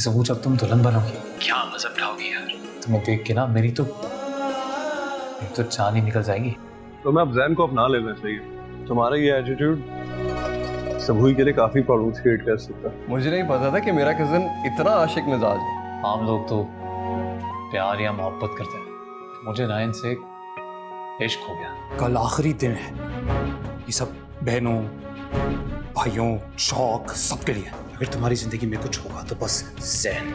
ज़बू जब तुम दुल्हन बनोगी क्या मज़ा उठाओगी यार। तुम्हें देख के ना मेरी तो जान ही निकल जाएगी। तो मैं अब जैन को अपना लेना चाहिए। तुम्हारा ये एटीट्यूड सबूई के लिए काफी प्रॉब्लम्स क्रिएट कर सकता है। मुझे नहीं पता था कि मेरा कजन इतना आशिक मिजाज है। आम लोग तो प्यार या मोहब्बत करते हैं, मुझे ना इनसे इश्क हो गया। कल आखिरी दिन है, ये सब बहनों भाइयों शौक सबके लिए। अगर तुम्हारी जिंदगी में कुछ होगा तो बस जैन।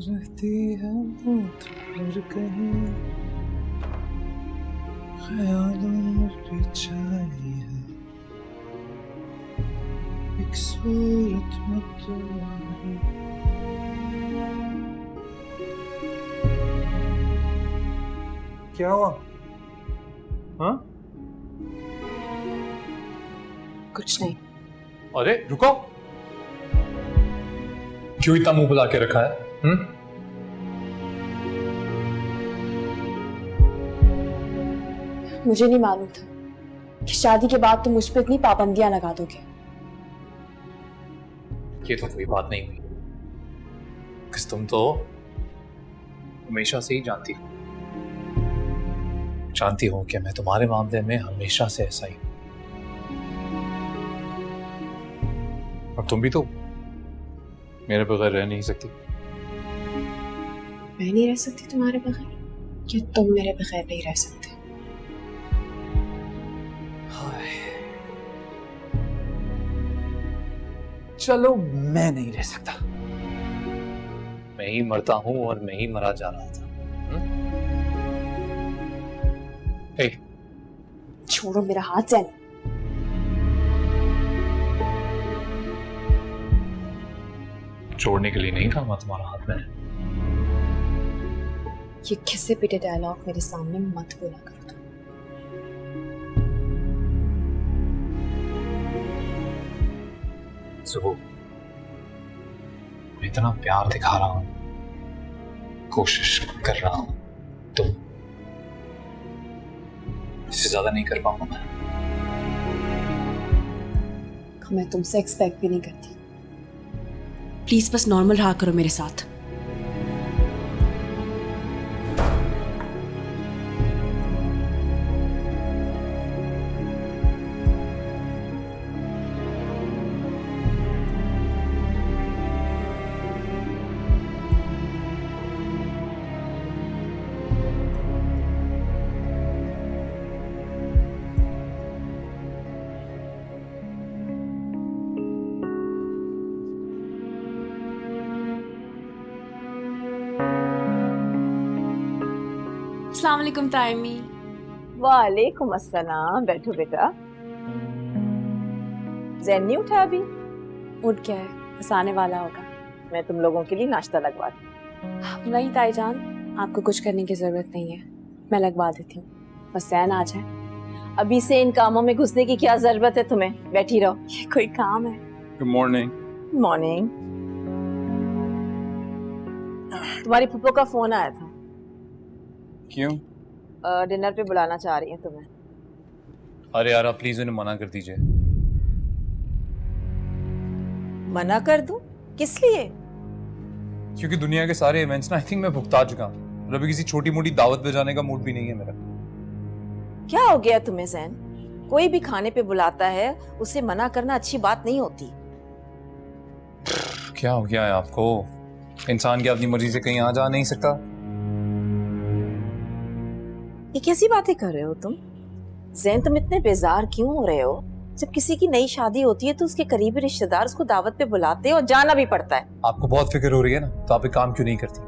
रहती है दूर कहीं ख्यालों में पिछाई है एक सूरत मतवारी। क्या हुआ? हाँ? कुछ नहीं। अरे रुको, क्यों इतना मुंह बुला के रखा है? मुझे नहीं मालूम था कि शादी के बाद तुम मुझ पे इतनी पाबंदियां लगा दोगे। ये तो कोई बात नहीं हुई, किस तुम तो हमेशा से ही जानती हो कि मैं तुम्हारे मामले में हमेशा से ऐसा ही हूं। और तुम भी तो मेरे बगैर रह नहीं सकती। मैं नहीं रह सकती तुम्हारे बगैर, कि तुम मेरे बगैर नहीं रह सकते। चलो मैं नहीं रह सकता, मैं ही मरता हूं और मैं ही मरा जा रहा था। छोड़ो मेरा हाथ जैन। छोड़ने के लिए नहीं था तुम्हारा हाथ मैंने। ये घिसे पिटे डायलॉग मेरे सामने मत बोला करो तुम। सुबह मैं इतना प्यार दिखा रहा हूं, कोशिश कर रहा हूं, तुम इससे ज्यादा नहीं कर पाऊंगा मैं तुमसे एक्सपेक्ट भी नहीं करती। प्लीज बस नॉर्मल रहा करो मेरे साथ। अस्सलाम वालेकुम ताइमी। वालेकुम अस्सलाम। बैठो बेटा। जैन नहीं उठा अभी? उठ गया है, बस आने वाला होगा। मैं तुम लोगों के लिए नाश्ता लगवा दूं। नहीं ताईजान, आपको कुछ करने की जरूरत नहीं है, मैं लगवा देती हूँ, बस जैन आ जाए। अभी से इन कामों में घुसने की क्या जरूरत है तुम्हें? बैठी रहो। ये कोई काम है? Good morning. मॉर्निंग। तुम्हारी फूफो का फोन आया था। क्यों? डिनर पे बुलाना चाह रही है तुम्हें। अरे यार आप प्लीज उन्हें मना कर दीजिए। मना कर दूं? किस लिए? क्योंकि दुनिया के सारे इवेंट्स ना आई थिंक मैं भुगता चुका हूँ, और अभी किसी छोटी मोटी दावत पे जाने का मूड भी नहीं है मेरा। क्या हो गया तुम्हें जैन? कोई भी खाने पे बुलाता है, उसे मना करना अच्छी बात नहीं होती। क्या हो गया है आपको? इंसान क्या अपनी मर्जी से कहीं आ जा नहीं सकता? ये कैसी बातें कर रहे हो तुम? जैन तुम इतने बेजार क्यों हो रहे हो? जब किसी की नई शादी होती है तो उसके करीबी रिश्तेदार उसको दावत पे बुलाते हैं और जाना भी पड़ता है। आपको बहुत फिक्र हो रही है ना, तो आप एक काम क्यों नहीं करती?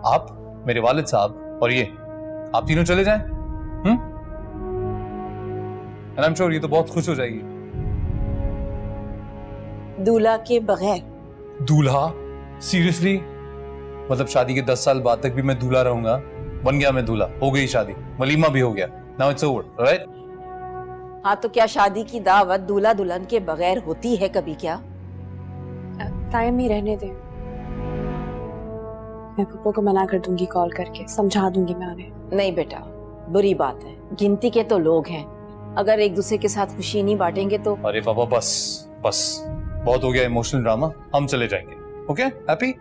आप, मेरे वालिद साहब और ये, आप तीनों चले जाएं। एंड आई एम श्योर ये तो बहुत खुश हो जाएगी। दूल्हा के बगैर? दूल्हा? सीरियसली? मतलब शादी के 10 साल बाद तक भी मैं दूल्हा रहूंगा? बन गया मैं दूल्हा, हो गई शादी, वलीमा भी हो गया, नाउ इट्स ओवर, राइट? हाँ तो क्या शादी की दावत दूल्हा दुल्हन के बगैर होती है कभी क्या? टाइम ही रहने दे। मैं पप्पू को मना कर दूंगी कॉल करके, समझा दूंगी मैं उन्हें। नहीं बेटा, बुरी बात है, गिनती के तो लोग हैं, अगर एक दूसरे के साथ खुशी नहीं बांटेंगे तो। अरे पापा बस बस, बहुत हो गया इमोशनल ड्रामा, हम चले जाएंगे। Okay, happy?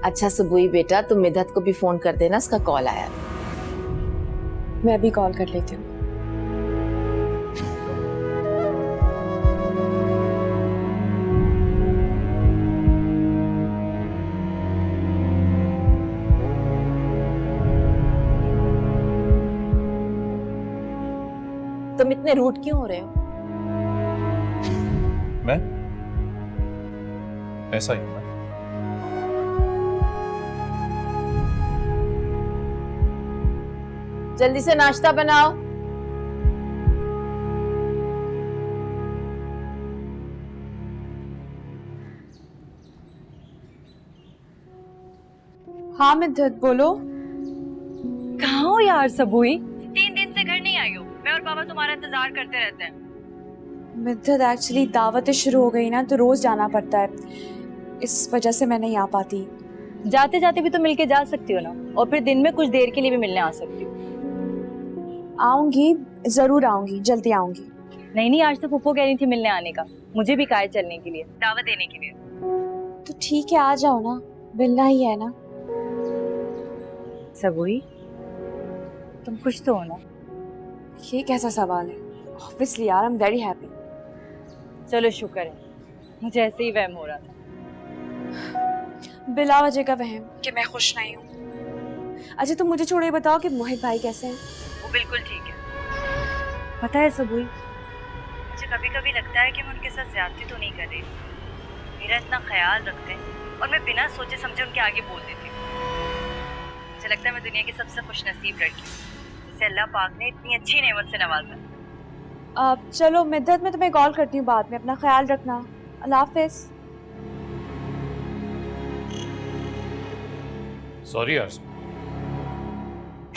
अच्छा सुबुई बेटा, तुम मिदत को भी फोन कर देना, उसका कॉल आया था। मैं अभी कॉल कर लेती हूँ। तुम इतने रूट क्यों हो रहे हो? मैं ऐसा ही हूं मैं। जल्दी से नाश्ता बनाओ। हाँ मिद्दत बोलो। कहाँ हो यार सबुई? 3 दिन से घर नहीं आई हो। मैं और पापा तुम्हारा इंतजार करते रहते हैं। मिद्दत एक्चुअली दावतें शुरू हो गई ना, तो रोज जाना पड़ता है, इस वजह से मैं नहीं आ पाती। जाते जाते भी तो मिलके जा सकती हो ना, और फिर दिन में कुछ देर के लिए भी मिलने आ सकती हो। आऊंगी, जरूर आऊंगी, जल्दी आऊंगी। नहीं नहीं, आज तो पुप्पो कह रही थी मिलने आने का, मुझे भी कहा है चलने के लिए, दावत देने के लिए। तो ठीक है, आ जाओ ना, मिलना ही है ना। सबुई, तुम खुश तो हो ना? ये कैसा सवाल है? ऑब्वियसली यार, आई एम वेरी हैप्पी। चलो शुक्र है, मुझे ऐसे ही वहम हो रहा था। बिला वजह का वहम कि मैं खुश नहीं हूँ। अच्छा तुम मुझे छोड़े बताओ कि मोहित भाई कैसे हैं? वो बिल्कुल ठीक है। पता है सबुई, मुझे कभी कभी लगता है कि मैं उनके साथ ज्यादती तो नहीं कर रही, मेरा इतना ख्याल रखते हैं और मैं बिना सोचे समझे उनके आगे बोल देती हूँ। मुझे लगता है मैं दुनिया की सबसे खुशनसीब लड़की हूँ, जिसे अल्लाह पाक ने इतनी अच्छी नेमत से नवाजा। चलो मिद्दत, मैं तुम्हें कॉल करती हूँ बाद में, अपना ख्याल रखना। अल्लाह हाफिज। सॉरी यार,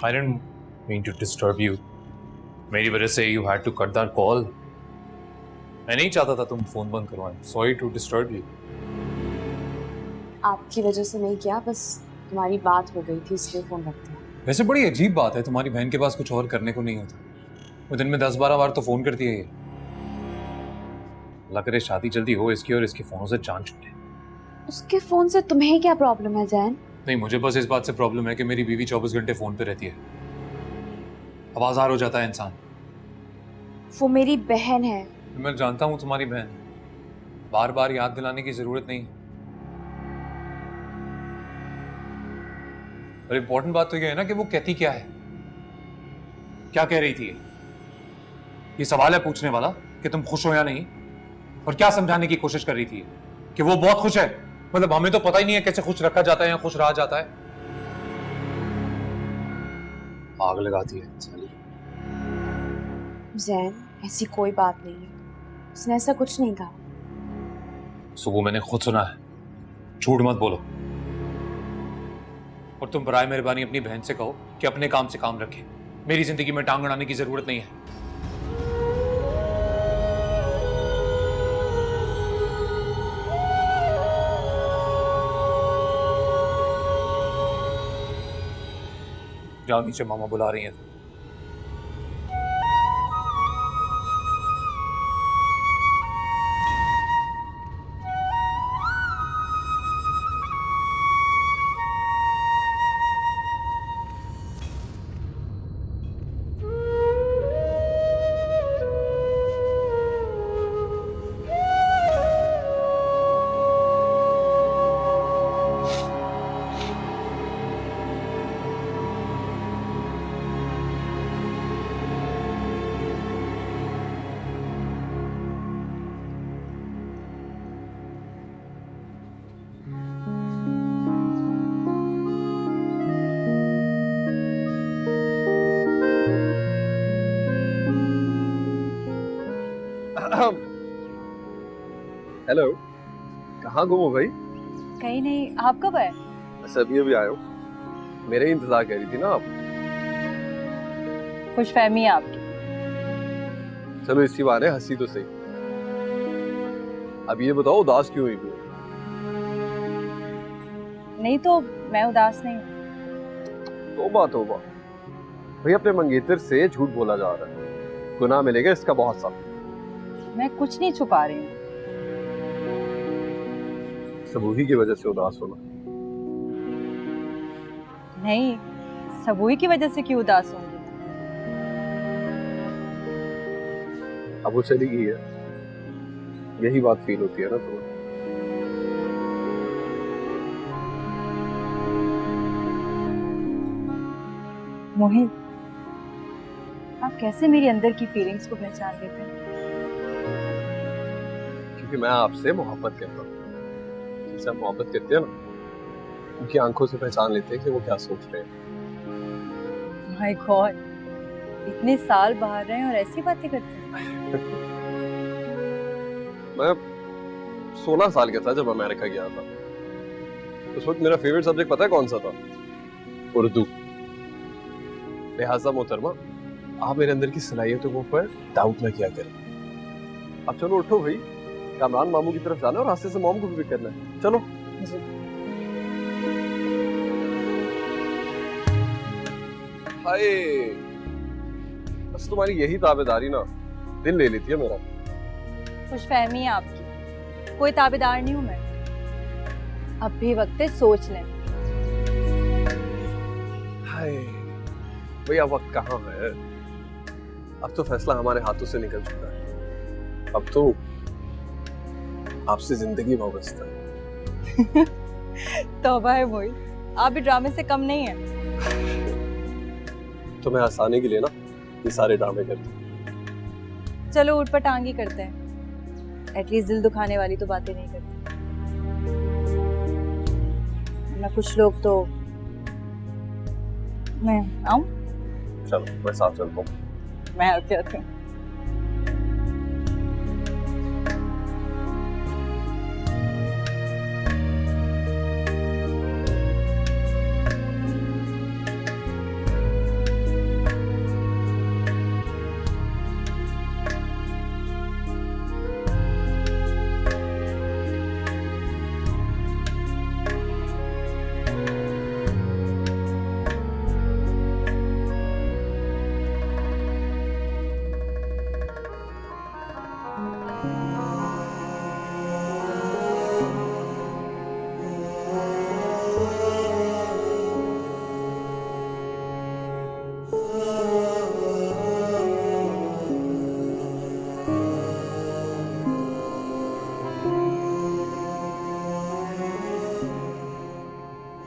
I didn't mean to disturb you. मेरी वजह से you had to cut that call. मैं नहीं चाहता था तुम फोन बंद करो। I am sorry to disturb you. आपकी वजह से नहीं किया, बस तुम्हारी बात हो गई थी इसलिए फोन रख दिया। वैसे बड़ी अजीब बात है, तुम्हारी बहन के पास कुछ और करने को नहीं होता, वो दिन में 10-12 बार तो फोन करती है ये। अल्लाह करे शादी जल्दी हो इसकी और इसके फोनों से जान छूटे। उसके फोन से तुम्हें क्या प्रॉब्लम है जैन? नहीं, मुझे बस इस बात से प्रॉब्लम है कि मेरी बीवी 24 घंटे फोन पे रहती है। अब आज़ार हो जाता है इंसान। वो मेरी बहन है। मैं जानता हूँ तुम्हारी बहन, बार बार याद दिलाने की जरूरत नहीं। और इम्पोर्टेंट बात तो ये है ना कि वो कहती क्या है, क्या कह रही थी। ये सवाल है पूछने वाला कि तुम खुश हो या नहीं, और क्या समझाने की कोशिश कर रही थी कि वो बहुत खुश है। मतलब हमें तो पता ही नहीं है कैसे खुश रखा जाता है या खुश रहा जाता है। आग लगाती है साली। जैन, ऐसी कोई बात नहीं है, उसने ऐसा कुछ नहीं कहा। सुबह मैंने खुद सुना है, झूठ मत बोलो। और तुम बराए मेहरबानी अपनी बहन से कहो कि अपने काम से काम रखे, मेरी जिंदगी में टांग अड़ाने की जरूरत नहीं है। जाओ नीचे, मामा बुला रही हैं। हेलो, कहाँ गुम हो भाई? कहीं नहीं, आप कब आए? बस अभी आया हूँ। मेरे ही इंतजार कर रही थी ना आप। खुशफहमी है आपकी। चलो इसी बहाने हंसी तो सही। अब ये बताओ उदास क्यों हुई? नहीं तो मैं उदास नहीं हूँ। तौबा तौबा, भाई अपने मंगेतर से झूठ बोला जा रहा है, गुनाह मिलेगा इसका बहुत सा। मैं कुछ नहीं छुपा रही हूँ। सबूही की वजह से उदास होना। नहीं, सबूही की वजह से क्यों उदास होंगी? अब वो चली गई है, यही बात फील होती है ना तुम्हें? मोहित, आप कैसे मेरी अंदर की फीलिंग्स को पहचान लेते हैं? क्योंकि मैं आपसे मोहब्बत करता हूँ। जिससे आप मोहब्बत करते हैं ना, उनकी आंखों से पहचान लेते हैं कि वो क्या सोच रहे हैं। माय गॉड, इतने साल बाहर रहे और ऐसी बातें करते हैं। मैं 16 साल का था जब अमेरिका गया था। उस वक्त मेरा फेवरेट सब्जेक्ट पता है कौन सा था? उर्दू। लिहाजा मोहतरमा, आप मेरे अंदर की सलाहियतों को पर डाउट ना किया करें। अब चलो उठो भाई, कामरान मामू की तरफ जाना और रास्ते से मॉम को भी पिक करना है। चलो। हाय, बस तुम्हारी यही ताबेदारी ना दिल ले लेती है मेरा। खुशफहमी है आपकी, कोई ताबेदार नहीं हूँ मैं। अब भी वक्त है सोच लें। हाय भैया, वक्त कहाँ है? अब तो फैसला हमारे हाथों से निकल चुका है। अब तो आपसे जिंदगी वाबस्ता है। तौबा है मोहित, आप भी ड्रामे से कम नहीं है। तुम्हें आसानी के लिए ना ये सारे ड्रामे करते हैं। चलो ऊट पर टांगी करते हैं, एटलीस्ट दिल दुखाने वाली तो बातें नहीं करते। वरना कुछ लोग तो। मैं आऊं? चलो मैं साथ चलता हूँ। मैं आती हूँ।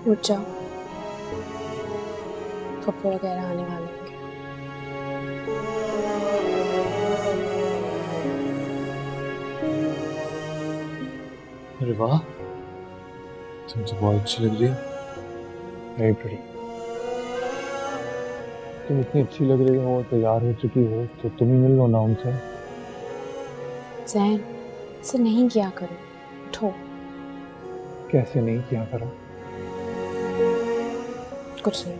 उठ जाओ, पप्पू वगैरह आने वाले होंगे। अरे वाह, तुम तो बहुत अच्छी लग रही हो। नहीं प्रीटी, तुम इतनी अच्छी लग रही हो, तैयार हो चुकी हो, तो तुम ही मिल लो ना उनसे। जैन, इसे नहीं किया करो, उठो। कैसे नहीं किया करो? कुछ नहीं,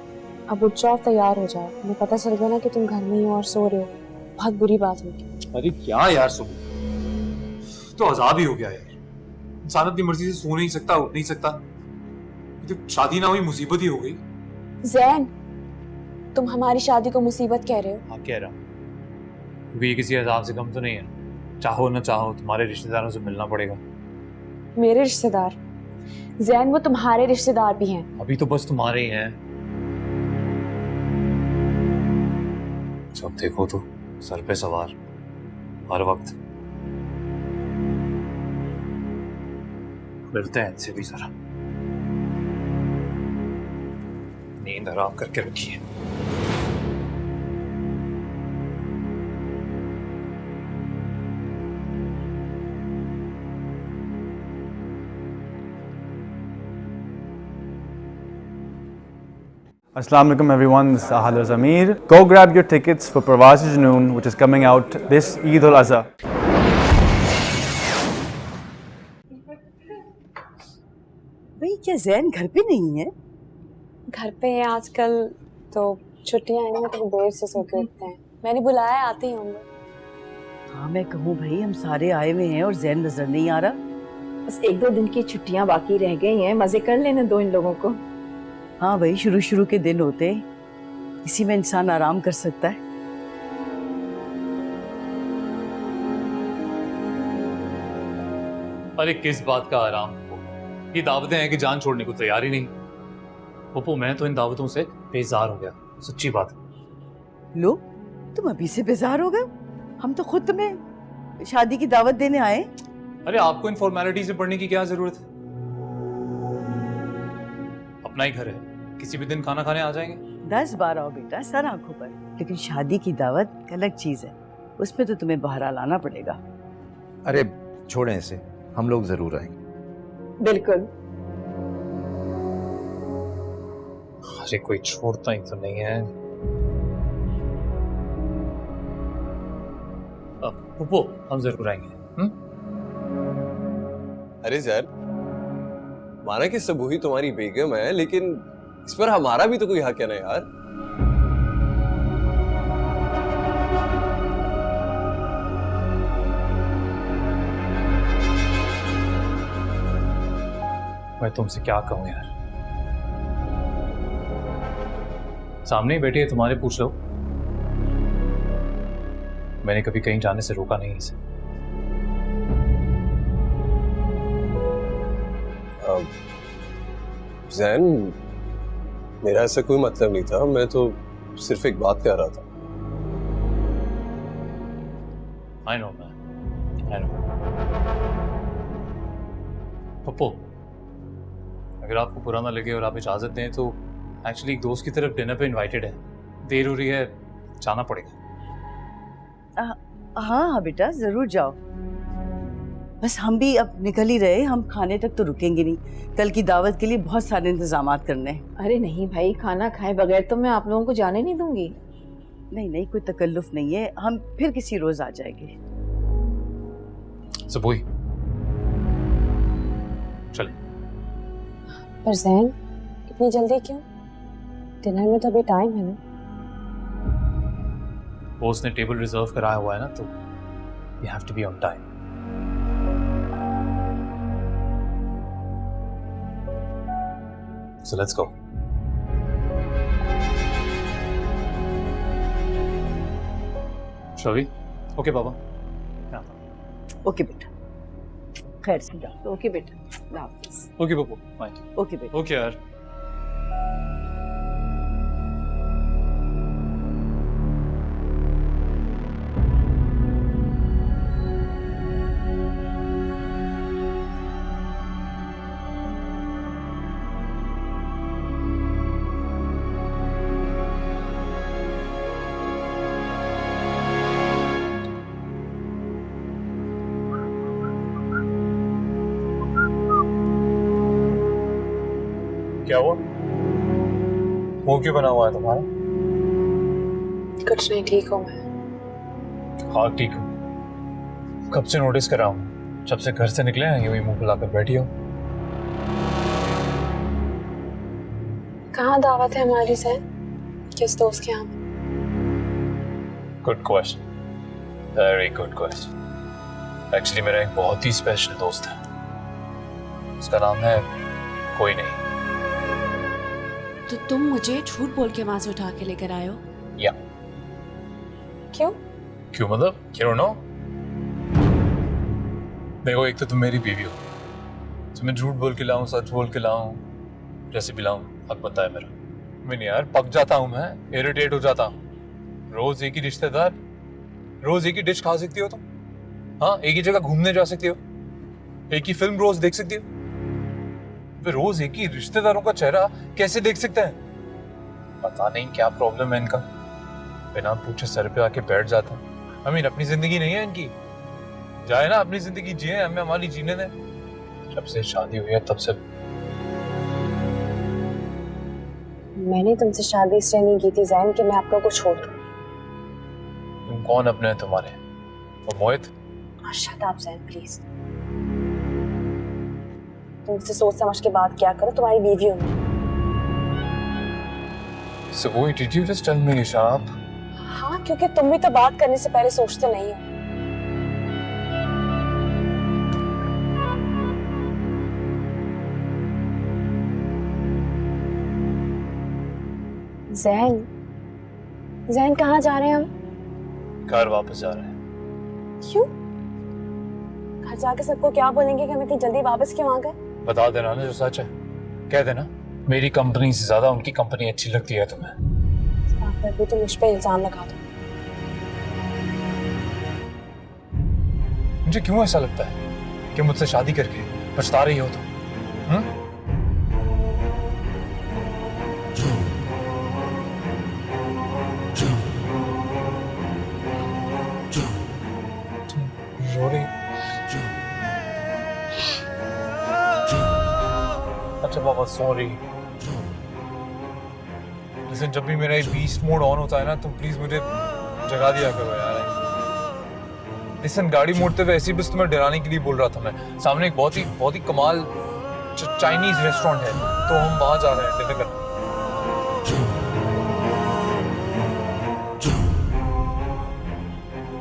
अब उठ जाओ, तैयार हो जाओ। मुझे पता चल गया ना कि तुम घर में ही हो और सो रहे हो, बहुत बुरी बात होगी। अरे क्या यार, सुबह तो अजाब ही हो गया यार। इंसान अपनी मर्जी से सो नहीं सकता, उठ नहीं सकता। तो शादी ना हुई मुसीबत ही हो गई। जैन, तुम हमारी शादी को मुसीबत कह रहे हो? हाँ कह रहा, क्योंकि ये किसी अजाब से कम तो नहीं है। चाहो ना चाहो तुम्हारे रिश्तेदारों से मिलना पड़ेगा। मेरे रिश्तेदार? जैन, वो तुम्हारे रिश्तेदार भी हैं। अभी तो बस तुम्हारे ही हैं। जब देखो तो सर पे सवार, हर वक्त। मिलते हैं इनसे भी जरा। नींद आराम करके रखिए। Assalamu alaikum everyone, this is Ahad Zamir. Go grab your tickets for Parvaz Junoon, which is coming out this Eid ul-Azha. भाई क्या जैन घर पे नहीं है? घर पे हैं आजकल, तो छुट्टियां आई हैं तो देर से सो के उठते हैं। मैंने बुलाया, आते ही होंगे। हाँ मैं कहूँ भाई, हम सारे आए हुए हैं और जैन नजर नहीं आ रहा। बस 1-2 दिन की छुट्टियां बाकी रह गई हैं, मजे कर लेने दो इन लोगों को। हाँ भाई, शुरू शुरू के दिन होते हैं, इसी में इंसान आराम कर सकता है। अरे किस बात का आराम, ये दावतें हैं कि जान छोड़ने को तैयार ही नहीं। पप्पू मैं तो इन दावतों से बेजार हो गया, सच्ची बात है। लो, तुम अभी से बेजार हो गए? हम तो खुद तुम्हें शादी की दावत देने आए। अरे आपको इन फॉर्मेलिटी से पढ़ने की क्या जरूरत है? अपना ही घर है, किसी भी दिन खाना खाने आ जाएंगे। 10 बार आओ बेटा, सर आंखों पर, लेकिन शादी की दावत अलग चीज है, उसमें तो तुम्हें बहरहाल आना पड़ेगा। अरे छोड़ें इसे, हम लोग जरूर आएंगे। बिल्कुल। अरे कोई छोड़ता ही तो नहीं है। पप्पू हम जरूर आएंगे। अरे जैन, माना कि सबूही तुम्हारी बेगम है, लेकिन इस पर हमारा भी तो कोई हक है ना यार। मैं तुमसे क्या कहूं यार, सामने ही बैठी है तुम्हारे, पूछ लो। मैंने कभी कहीं जाने से रोका नहीं इसे। जैन, मेरा ऐसा कोई मतलब नहीं था, मैं तो सिर्फ एक बात कह रहा था। I know man, I know। Pappu अगर आपको बुरा ना लगे और आप इजाजत दें तो एक्चुअली एक दोस्त की तरफ डिनर पे इनवाइटेड है, देर हो रही है, जाना पड़ेगा। हाँ हाँ बेटा, जरूर जाओ। बस हम भी अब निकल ही रहे, हम खाने तक तो रुकेंगे नहीं, कल की दावत के लिए बहुत सारे इंतजामात करने हैं। अरे नहीं भाई, खाना खाए बगैर तो मैं आप लोगों को जाने नहीं दूंगी। नहीं नहीं, कोई तकल्लुफ नहीं है, हम फिर किसी रोज आ जाएंगे। सबूही चले। पर जैन इतनी जल्दी क्यों? डिनर में तो अभी टाइम है ना। वो उसने टेबल रिजर्व कराया हुआ है ना, तो you have to be on time. So let's go. Shall we? Okay, Baba. Okay बेटा, खैर से जाओ। ओके बेटा, अल्लाह हाफिज। Okay, Baba. Fine. ओके बेटा। Okay, यार। क्या हुआ? मुंह क्यों बना हुआ है तुम्हारा? कुछ नहीं, ठीक हूँ मैं। हाँ ठीक हूँ, कब से नोटिस कर रहा हूँ, जब से घर से निकले हैं यूं ही मुंह फुलाकर बैठी हो। कहाँ दावत है हमारी सैन? किस दोस्त के यहाँ? Good question, very good question. Actually मेरा एक बहुत ही स्पेशल दोस्त है, उसका नाम है कोई नहीं। तो तुम मुझे झूठ बोल के वहां से उठा के लेकर आए हो? या क्यों? क्यों मतलब? You don't know? देखो, एक तो तुम मेरी बीवी हो, तो मैं झूठ बोल के लाऊं, सच बोल के लाऊं, जैसे भी लाऊं, हक बनता है मेरा। मैं नहीं यार, पक जाता हूं मैं, इरिटेट हो जाता हूं। रोज एक ही रिश्तेदार, रोज एक ही डिश खा सकती हो तुम? हाँ, एक ही जगह घूमने जा सकती हो, एक ही फिल्म रोज देख सकती हो, फिर रोज एक ही रिश्तेदारों का चेहरा कैसे देख सकते हैं? पता नहीं क्या प्रॉब्लम है इनका, बिना पूछे सर पे आके बैठ जाता है। I mean, अपनी जिंदगी नहीं है इनकी, जाए ना अपनी जिंदगी जिए, हमें हमारी जीने दें। जब से शादी हुई है तब से। मैंने तुमसे शादी इसलिए नहीं की थी जैन कि मैं आप लोगों को छोड़ दूं। तुम कौन अपने हैं तुम्हारे? वो Mohit? Shut up Jain please. तुम मुझसे सोच समझ के बात क्या करो, तुम्हारी बीवी हूँ मैं। So wait, did you just tell me Ishaq? हाँ, क्योंकि तुम भी तो बात करने से पहले सोचते नहीं हो। जैन, जैन कहाँ जा रहे हैं हम? घर वापस जा रहे हैं। क्यों? घर जाके सबको क्या बोलेंगे कि हम इतनी जल्दी वापस क्यों आ गए? बता देना ना जो सच है, कह देना मेरी कंपनी से ज्यादा उनकी कंपनी अच्छी लगती है तुम्हें। इस बात पर भी तुम मुझ पे इल्जाम लगा दो। मुझे क्यों ऐसा लगता है कि मुझसे शादी करके पछता रही हो तुम? रो रही? अच्छा बाबा सॉरी। लेकिन जब भी मेरा ये बीस्ट मोड ऑन होता है ना, तो प्लीज मुझे जगा दिया करो यार। लिसन, गाड़ी मोड़ते हुए ऐसी बस तुम्हें डराने के लिए बोल रहा था मैं। सामने एक बहुत ही कमाल चाइनीज रेस्टोरेंट है, तो हम वहां जा रहे हैं डिनर करने।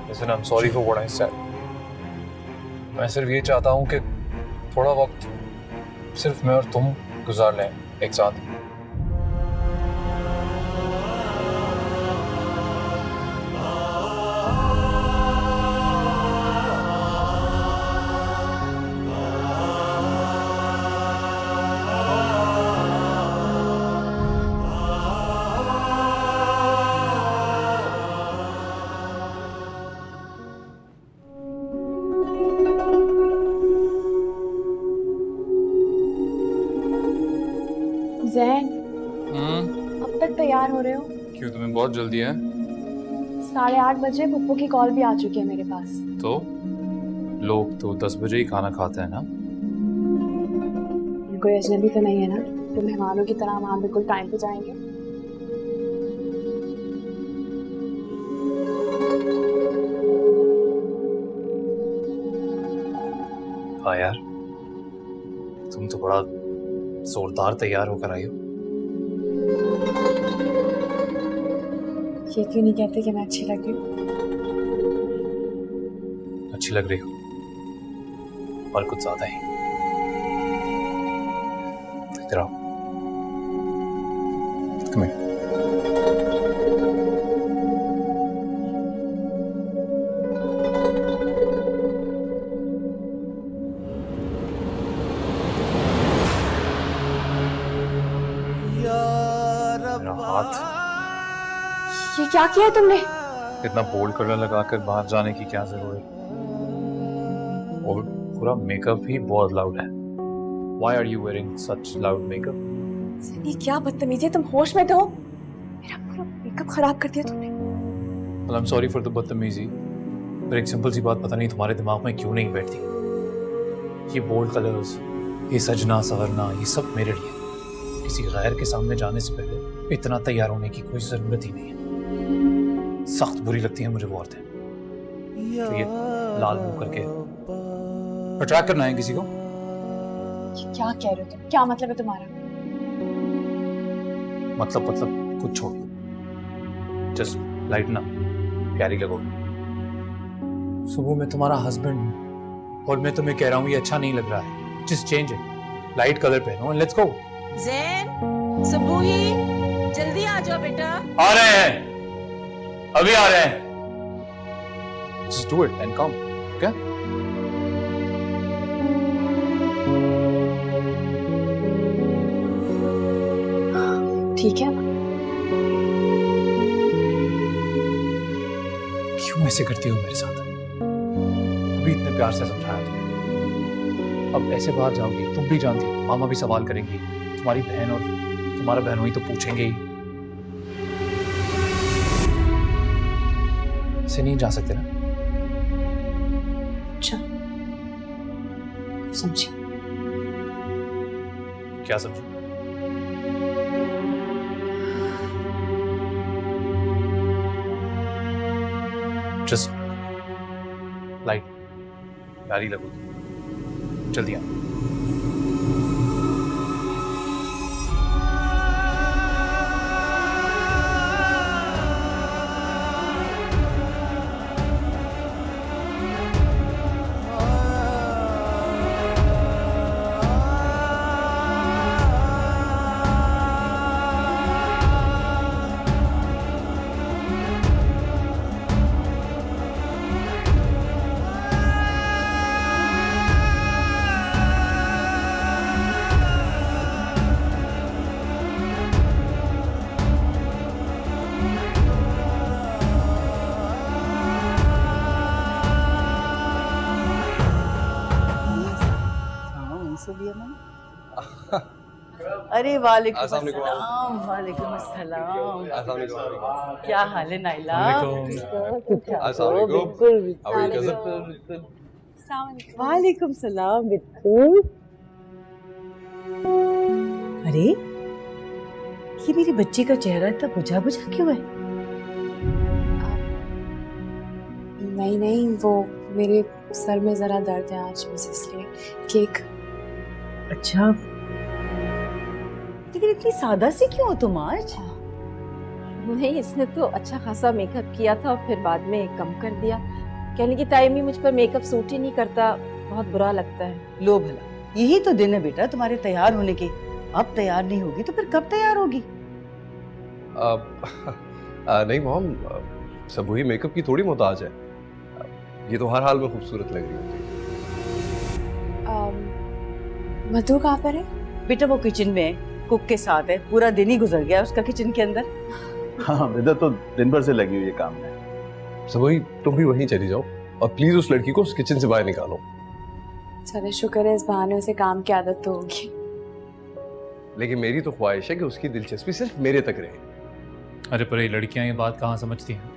Listen, I am sorry for what I said. मैं सिर्फ ये चाहता हूँ कि थोड़ा वक्त सिर्फ मैं और तुम गुजार लें एक साथ। जैन, अब तक तैयार हो रहे हो? क्यों, तुम्हें बहुत जल्दी है? 8:30 बजे पुप्पो की कॉल भी आ चुकी है मेरे पास। तो लोग तो 10 बजे ही खाना खाते हैं ना। कोई अजनबी तो नहीं है ना, तो मेहमानों की तरह वहाँ बिल्कुल टाइम पे जाएंगे। हाँ यार, तुम तो बड़ा जोरदार तैयार होकर आई हो। ये क्यों नहीं कहते कि मैं अच्छी लग रही हूँ? अच्छी लग रही हो, और कुछ ज्यादा ही। इधर आओ। Come here. मेरा हाथ। ये क्या किया है तुमने? इतना बोल्ड कलर लगाकर बाहर जाने की क्या जरूरत? और पूरा मेकअप ही बहुत लाउड है। Why are you wearing such loud makeup? ये क्या बदतमीजी है, तुम होश में तो हो? मेरा पूरा मेकअप खराब कर दिया तुमने। Well, I'm sorry for the बदतमीजी, पर एक सिंपल सी बात पता नहीं तुम्हारे दिमाग में क्यों नहीं बैठती। ये बोल्ड कलर्स, ये सजना सवरना, ये सब मेरे लिए। किसी गैर के सामने जाने से पहले इतना तैयार होने की कोई जरूरत ही नहीं है। सख्त बुरी लगती है मुझे वो औरतें, तो ये लाल मुंह करके अट्रैक्ट करना है किसी को। ये क्या कह रहे हो तुम? क्या मतलब है तुम्हारा? मतलब कुछ छोड़ दो, जस्ट लाइटन अप, प्यारी लगो। सुबह मैं तुम्हारा हस्बैंड हूँ और मैं तुम्हें कह रहा हूँ ये अच्छा नहीं लग रहा है। Just change it, light colour पहनो, लेट्स गो। जैन, सबूही, जल्दी आ जाओ बेटा। आ रहे हैं, अभी आ रहे हैं। Just do it and come, okay? ठीक है। क्यों ऐसे करती हो मेरे साथ? अभी इतने प्यार से समझाया तुमने, अब ऐसे बाहर जाओगी, तुम भी जानती हो मामा भी सवाल करेंगी, तुम्हारी बहन और तुम्हारा बहनोई तो पूछेंगे ही। ऐसे नहीं जा सकते ना। अच्छा, समझी। क्या समझी? जस्ट लाइट प्यारी लगोगी, जल्दी आ। अरे वालेकुम अस्सलाम वालेकुम। अस्सलाम, वालेकुम अस्सलाम। अस्सलाम वालेकुम। क्या हाल है नाइला? अस्सलाम वालेकुम। How are you, cousin? वालेकुम सलाम बिल्कुल। अरे ये मेरी बच्ची का चेहरा इतना बुझा बुझा क्यों है? नहीं नहीं, वो मेरे सर में ज़रा दर्द है आज, बस इसलिए। केक। अच्छा, लेकिन इतनी सादा सी क्यों हो तुम आज? नहीं, इसने तो अच्छा खासा मेकअप किया था और फिर बाद में कम कर दिया। कहने की टाइम ही मुझ पर मेकअप सूट ही नहीं करता, बहुत बुरा लगता है। लो भला, यही तो दिन है बेटा तुम्हारे तैयार होने के। अब तैयार नहीं होगी तो फिर कब तैयार होगी? नहीं मॉम, सब वही मेकअप की थोड़ी मोहताज है। ये तो हर हाल में खूबसूरत लग रही होती है। मधु कहाँ पर है? बेटा वो किचन में है, कुक के साथ है। पूरा दिन ही गुजर गया उसका किचन के अंदर। हाँ, इधर तो दिन भर से लगी हुई है काम में। सब वही, तुम भी वहीं चली जाओ और प्लीज उस लड़की को उस किचन से बाहर निकालो। चले, शुक्र है इस बहाने उसे काम की आदत तो होगी। लेकिन मेरी तो ख्वाहिश है कि उसकी दिलचस्पी सिर्फ मेरे तक रहे। अरे पर ये लड़कियां ये बात कहाँ समझती हैं,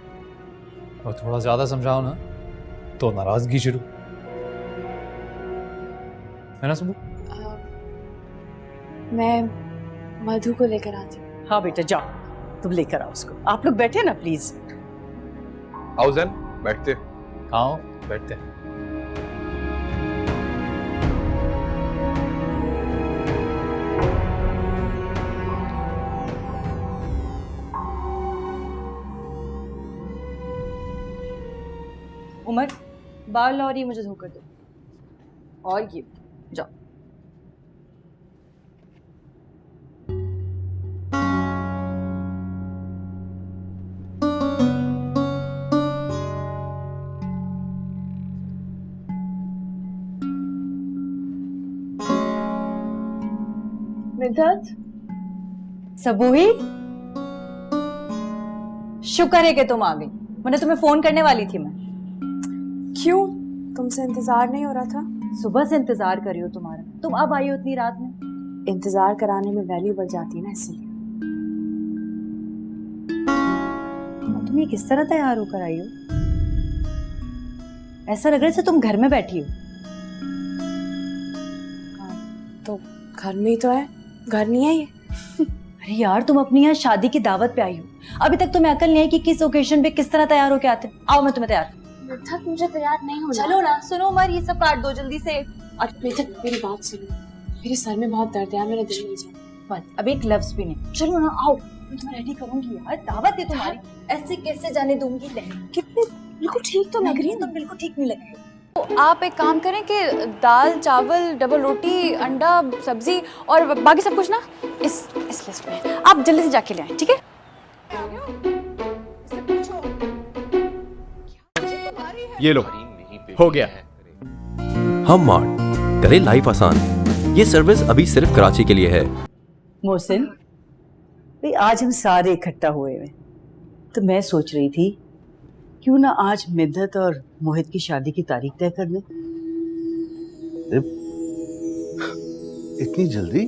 और थोड़ा ज़्यादा समझाओ ना तो नाराज़गी शुरू, है ना सुबह? मैं मधु को लेकर आती हूँ। हाँ बेटा जाओ, तुम लेकर आओ उसको। आप लोग बैठे ना प्लीज। आओ जैन, बैठते। आओ बैठते हैं। उमर, बाल और ये मुझे धोकर दो। और ये जाओ। मिद्दत, सबूही, शुक्र है कि तुम आ गई, वरना तुम्हें फोन करने वाली थी मैं। क्यों? तुमसे इंतजार नहीं हो रहा था? सुबह से इंतजार कर रही हो तुम्हारा, तुम अब आई हो इतनी रात में। इंतजार कराने में वैल्यू बढ़ जाती है ना, इसलिए। और तुम ये किस तरह तैयार होकर आई हो? ऐसा लग रहा है जैसे तुम घर में बैठी हो। तो घर में ही तो है, घर नहीं है ये? अरे यार, तुम अपनी यहाँ शादी की दावत पे आई हो, अभी तक तुम्हें अकल नहीं है कि किस ओकेजन पे किस तरह तैयार होके आते। आओ, मैं तुम्हें तैयार। मिद्दत, मुझे तैयार नहीं होना। चलो ना, सुनो उमर, ये सब काट दो जल्दी से। मिद्दत, मेरी बात सुनो, मेरे सर में बहुत दर्द है, मेरा दिल नहीं चाहता। बस अब एक लफ्ज भी नहीं। चलो ना, आओ, मैं तुम्हें रेडी करूंगी यार, दावत है तुम्हारी, ऐसे कैसे जाने दूंगी? कितने बिल्कुल ठीक तो लग रही है। तुम बिल्कुल ठीक नहीं लग रही हो। तो आप एक काम करें कि दाल, चावल, डबल रोटी, अंडा, सब्जी और बाकी सब कुछ ना इस लिस्ट में आप जल्दी से जाके ले आए, ठीक है? ये लो, हो गया। हम मार्ट, करे लाइफ आसान। ये सर्विस अभी सिर्फ कराची के लिए है। मोहसिन भाई, आज हम सारे इकट्ठा हुए हैं, तो मैं सोच रही थी क्यों ना आज मिद्दत और मोहित की शादी की तारीख तय कर लें। इतनी जल्दी?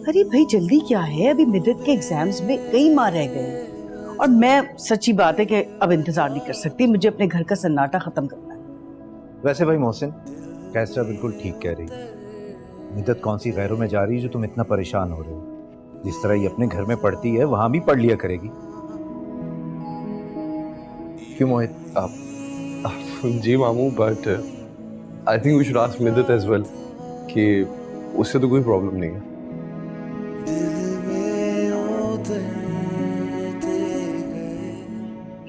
अरे भाई जल्दी क्या है, अभी मिद्दत के एग्जाम्स में कई माह रह गए हैं और मैं सच्ची बात है कि अब इंतजार नहीं कर सकती, मुझे अपने घर का सन्नाटा खत्म करना है। वैसे भाई मोहसिन, कैसरा बिल्कुल ठीक कह रही है। मिद्दत कौन सी गैरों में जा रही है जो तुम इतना परेशान हो रहे हो? जिस तरह ये अपने घर में पढ़ती है वहां भी पढ़ लिया करेगी। क्यों मोहित? जी मामू, but I think we should ask Middat as well कि उससे तो कोई प्रॉब्लम नहीं है।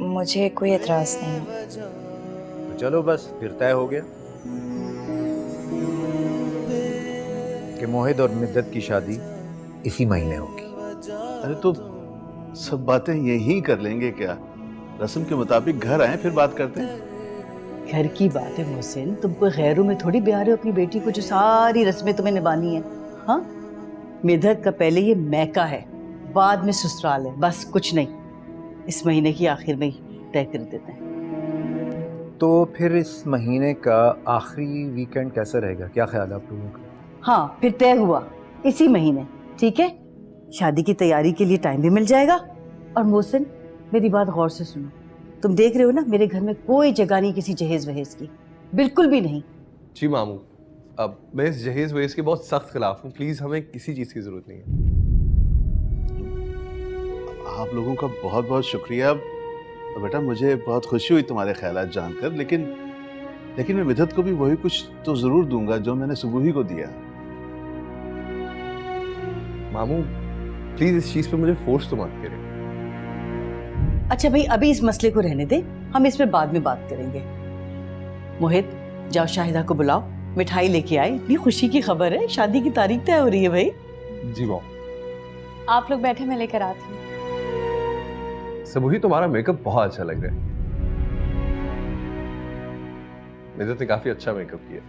मुझे कोई एतराज नहीं है। तो चलो बस फिर तय हो गया कि मोहित और मिद्दत की शादी इसी महीने होगी। अरे तो सब बातें यही कर लेंगे क्या? रस्म के मुताबिक घर आए फिर बात करते हैं। घर की बात है मोहसिन, तुम कोई गैरों में थोड़ी ब्याह रहे हो अपनी बेटी को जो सारी रस्में तुम्हें निभानी है। हाँ, मिद्दत का पहले ये मैका है, बाद में ससुराल है, बस कुछ नहीं। इस महीने की आखिर में ही तय कर देते हैं। तो फिर इस महीने का आखिरी वीकेंड कैसा रहेगा? क्या ख्याल है आप लोगों का? हाँ, फिर तय हुआ, इसी महीने, ठीक है? शादी की तैयारी के लिए टाइम भी मिल जाएगा। और मोहसिन, मेरी बात गौर से सुनो, तुम देख रहे हो ना मेरे घर में कोई जगह नहीं किसी जहेज वहेज की, बिल्कुल भी नहीं। जी मामू, अब मैं इस जहेज वहेज के बहुत सख्त खिलाफ हूँ। प्लीज़ हमें किसी चीज़ की ज़रूरत नहीं है। आप लोगों का बहुत बहुत शुक्रिया बेटा, मुझे बहुत खुशी हुई तुम्हारे ख्यालात जानकर, लेकिन मैं मिदत को भी वही कुछ तो ज़रूर दूंगा जो मैंने सुबह ही को दिया। मामू प्लीज़ इस चीज़ पे मुझे फोर्स तो मत करें। अच्छा भाई, अभी इस मसले को रहने दे, हम इस पे बाद में बात करेंगे। मोहित, जाओ शाहिदा को बुलाओ, मिठाई लेके आए। इतनी खुशी की खबर है, शादी की तारीख तय हो रही है भाई। जी मॉम। आप लोग बैठे, मैं लेकर आती हूँ। सबूही, तुम्हारा मेकअप बहुत अच्छा लग रहा है। मिदत ने काफी अच्छा मेकअप किया।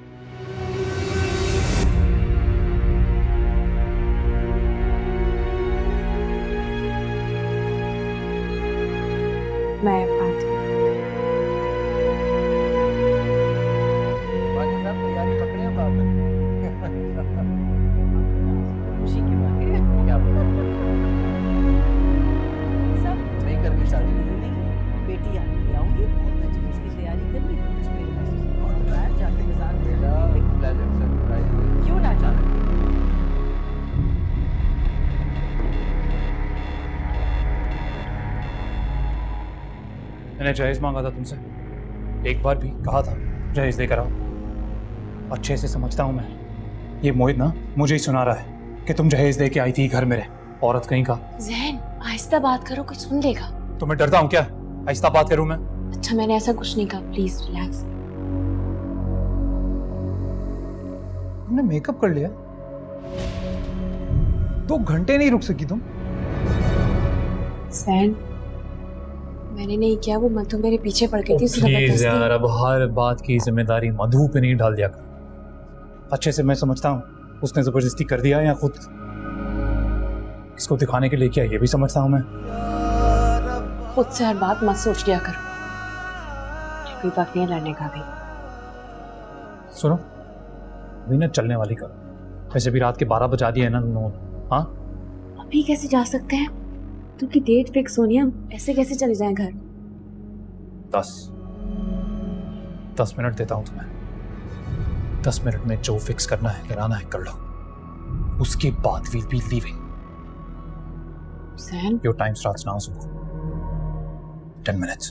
मैं आती हूँ। बाकी सब तैयारी पकड़े अब आप। खुशी की बात है। क्या बोला? सब नहीं करनी शादी? नहीं, बेटी आके आऊंगी, मैं जब इसकी तैयारी करनी है, कुछ मेरे पास और बाहर जाके बाजार में क्यों ना जाना। मैंने जहेज मांगा था तुमसे, एक बार भी कहा था जहेज लेकर आओ। अच्छे से समझता हूँ मैं, ये मोहित ना मुझे ही सुना रहा है कि तुम जहेज लेके आई थी घर मेरे। औरत कहीं का। जैन, आहिस्ता बात करो, कोई सुन लेगा। तो मैं डरता हूँ क्या? आहिस्ता बात करूँ मैं? अच्छा, मैंने ऐसा कुछ नहीं कहा, प्लीज रिलैक्स। तुमने मेकअप कर लिया? 2 घंटे नहीं रुक सकी तुम? जैन, मैंने नहीं किया, वो मधु मेरे पीछे पड़ गई थी। प्लीज यार, अब हर बात की जिम्मेदारी मधु पे नहीं डाल दिया कर। अच्छे से मैं समझता हूँ उसने जबरदस्ती कर दिया या खुद इसको दिखाने के लिए किया, ये भी समझता हूँ मैं। खुद से हर बात मत सोच लिया करो, कोई वक्त नहीं लड़ने का भी। सुनो, अभी ना चलने वाली करो। वैसे भी रात के 12 बजा दिए है ना तुम लोगों ने। हाँ, अभी कैसे जा सकते हैं? क्योंकि डेट फिक्स होनी है, ऐसे कैसे चले जाएं घर? 10 मिनट देता हूं तुम्हें। 10 मिनट में जो फिक्स करना है, कराना है, कर लो। उसके बाद we'll be leaving. Sam? Your time starts now, Subhu. 10 minutes.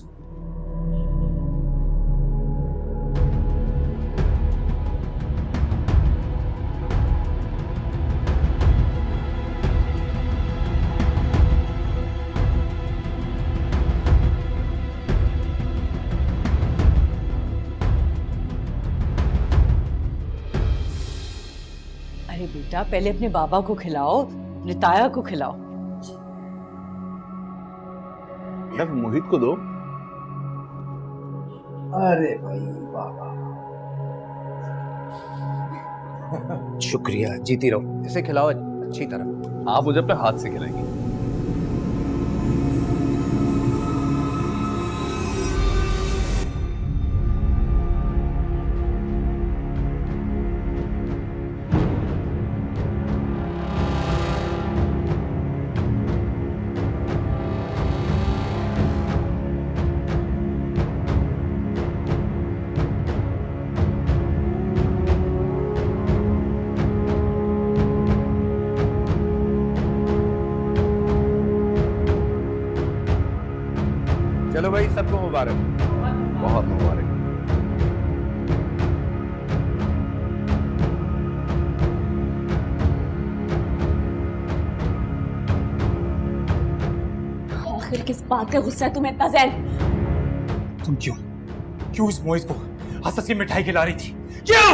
अरे बेटा, पहले अपने बाबा को खिलाओ, अपने ताया को खिलाओ। मोहित को दो। अरे भाई बाबा, शुक्रिया, जीती रहो। इसे खिलाओ अच्छी तरह। आप मुझे अपने हाथ से खिलाएंगे। चलो भाई, सबको मुबारक। बहुत मुबारक। आखिर किस बात का गुस्सा है तुम्हें इतना, जैन? तुम क्यों इस मोहित को हंस की मिठाई खिला रही थी? क्यों?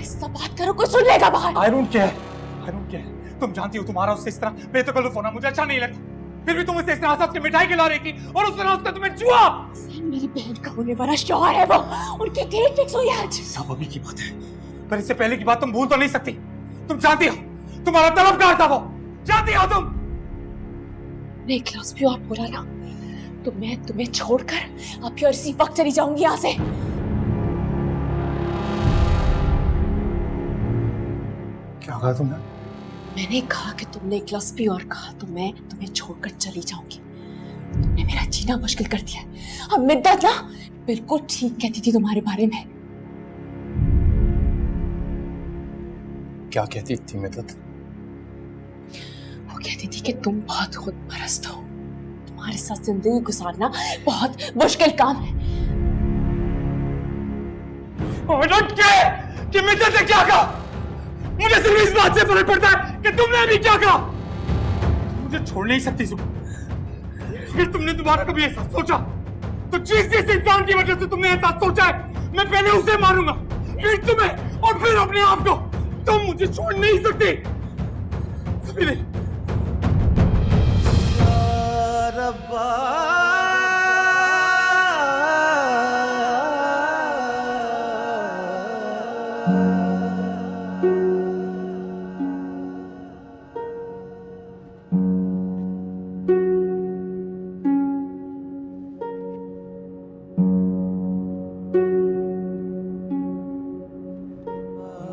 ऐसा बात करो, कोई सुन लेगा बाहर। I don't care. तुम जानती हो तुम्हारा उससे इस तरह बेतकल्लुफ होना मुझे अच्छा नहीं लगता। फिर भी तुम उसे इस तरह हंस की मिठाई खिला रही थी और उसने उसका तुम्हें जुआ। मेरी बहन का होने वाला शौहर है वो, उनकी डेट फिक्स हुई आज। सब अभी की बात है, पर इससे पहले की बात तुम भूल तो नहीं सकती। तुम जानती हो तुम्हारा तलबगार था वो, जानती हो तुम। एक लफ्ज़ भी और बोला ना तो मैं तुम्हें छोड़कर अब और इसी वक्त चली जाऊंगी यहाँ से। क्या कहा तुमने? मैंने कहा कि तुमने एक ग्लास पी और कहा तो मैं तुम्हें छोड़कर चली जाऊंगी। तुमने मेरा जीना मुश्किल कर दिया। अब मिद्दत ना बिल्कुल ठीक कहती थी तुम्हारे बारे में। क्या कहती थी मिद्दत? वो कहती थी कि तुम बहुत खुद परस्त हो, तुम्हारे साथ जिंदगी गुजारना बहुत मुश्किल काम है। कि मिद्दत ने क्या कहा? मुझे सिर्फ इस बात से फर्क पड़ता है कि तुमने अभी क्या कहा। मुझे छोड़ नहीं सकती सुबह। फिर तुमने दोबारा कभी ऐसा सोचा तो जिस इंसान की वजह से तुमने ऐसा सोचा है मैं पहले उसे मारूंगा, फिर तुम्हें और फिर अपने आप को। तुम मुझे छोड़ नहीं सकते कभी नहीं।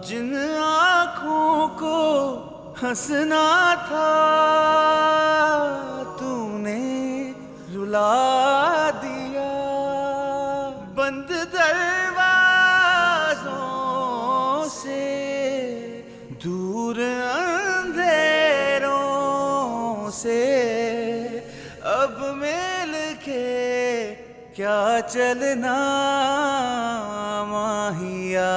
जिन आँखों को हंसना था तूने रुला दिया, बंद दरवाजों से दूर अंधेरों से अब मिल के क्या चलना माहिया।